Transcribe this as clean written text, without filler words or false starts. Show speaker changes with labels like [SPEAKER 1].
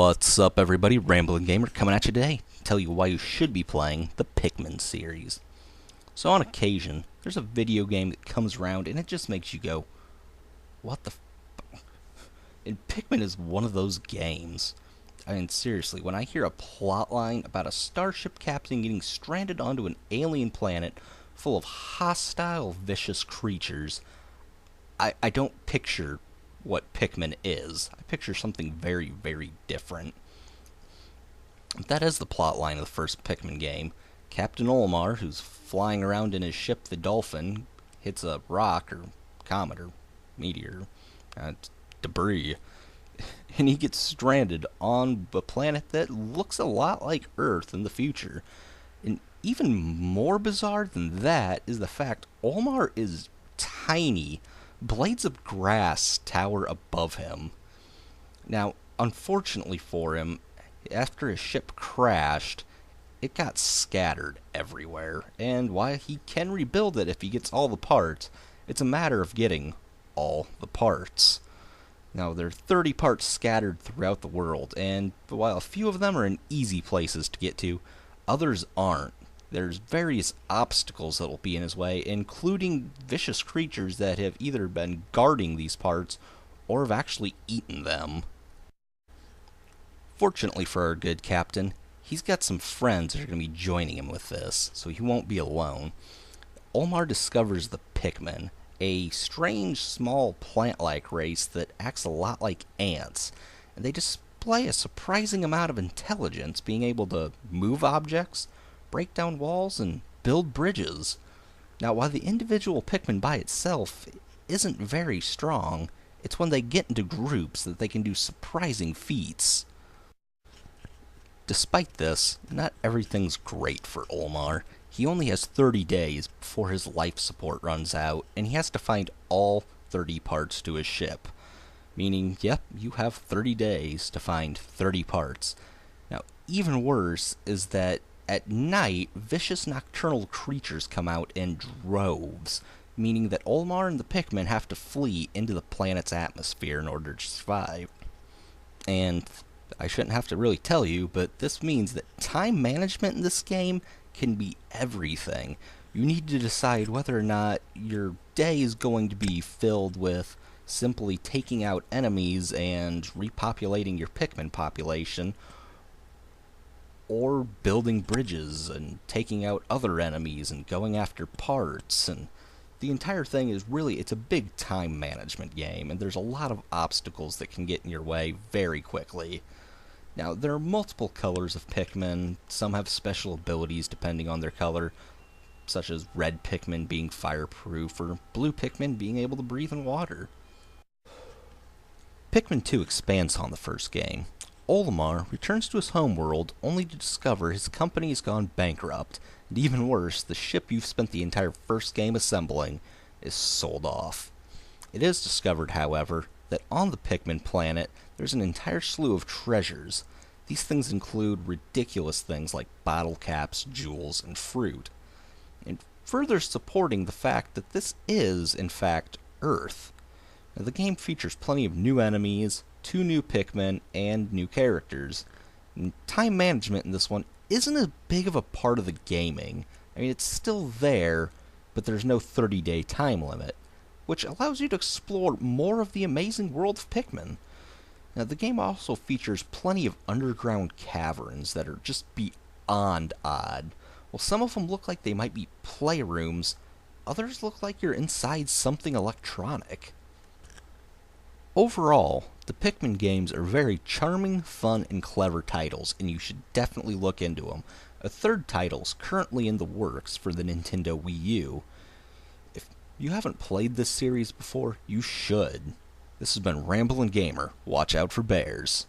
[SPEAKER 1] What's up, everybody? Rambling Gamer coming at you today to tell you why you should be playing the Pikmin series. So on occasion, there's a video game that comes around and it just makes you go, what the f? And Pikmin is one of those games. I mean, seriously, when I hear a plotline about a starship captain getting stranded onto an alien planet full of hostile, vicious creatures, I don't picture what Pikmin is. I picture something very, very different. That is the plotline of the first Pikmin game. Captain Olimar, who's flying around in his ship the Dolphin, hits a rock or comet or meteor, debris, and he gets stranded on a planet that looks a lot like Earth in the future. And even more bizarre than that is the fact Olimar is tiny. Blades of grass tower above him. Now, unfortunately for him, after his ship crashed, it got scattered everywhere, and while he can rebuild it if he gets all the parts, it's a matter of getting all the parts. Now, there are 30 parts scattered throughout the world, and while a few of them are in easy places to get to, others aren't. There's various obstacles that will be in his way, including vicious creatures that have either been guarding these parts or have actually eaten them. Fortunately for our good captain, he's got some friends that are going to be joining him with this, so he won't be alone. Olimar discovers the Pikmin, a strange, small plant-like race that acts a lot like ants, and they display a surprising amount of intelligence, being able to move objects, break down walls, and build bridges. Now, while the individual Pikmin by itself isn't very strong, it's when they get into groups that they can do surprising feats. Despite this, not everything's great for Olimar. He only has 30 days before his life support runs out, and he has to find all 30 parts to his ship. Meaning, yep, you have 30 days to find 30 parts. Now, even worse is that at night, vicious nocturnal creatures come out in droves, meaning that Olimar and the Pikmin have to flee into the planet's atmosphere in order to survive. And I shouldn't have to really tell you, but this means that time management in this game can be everything. You need to decide whether or not your day is going to be filled with simply taking out enemies and repopulating your Pikmin population, or building bridges and taking out other enemies and going after parts. And the entire thing is really, it's a big time management game, and there's a lot of obstacles that can get in your way very quickly. Now, there are multiple colors of Pikmin. Some have special abilities depending on their color, such as red Pikmin being fireproof or blue Pikmin being able to breathe in water. Pikmin 2 expands on the first game. Olimar returns to his homeworld only to discover his company has gone bankrupt, and even worse, the ship you've spent the entire first game assembling is sold off. It is discovered, however, that on the Pikmin planet there's an entire slew of treasures. These things include ridiculous things like bottle caps, jewels, and fruit, and further supporting the fact that this is, in fact, Earth. Now, the game features plenty of new enemies, 2 new Pikmin, and new characters. And time management in this one isn't as big of a part of the gaming. I mean, it's still there, but there's no 30-day time limit, which allows you to explore more of the amazing world of Pikmin. Now, the game also features plenty of underground caverns that are just beyond odd. While some of them look like they might be playrooms, others look like you're inside something electronic. Overall, the Pikmin games are very charming, fun, and clever titles, and you should definitely look into them. A third title is currently in the works for the Nintendo Wii U. If you haven't played this series before, you should. This has been Ramblin' Gamer. Watch out for bears.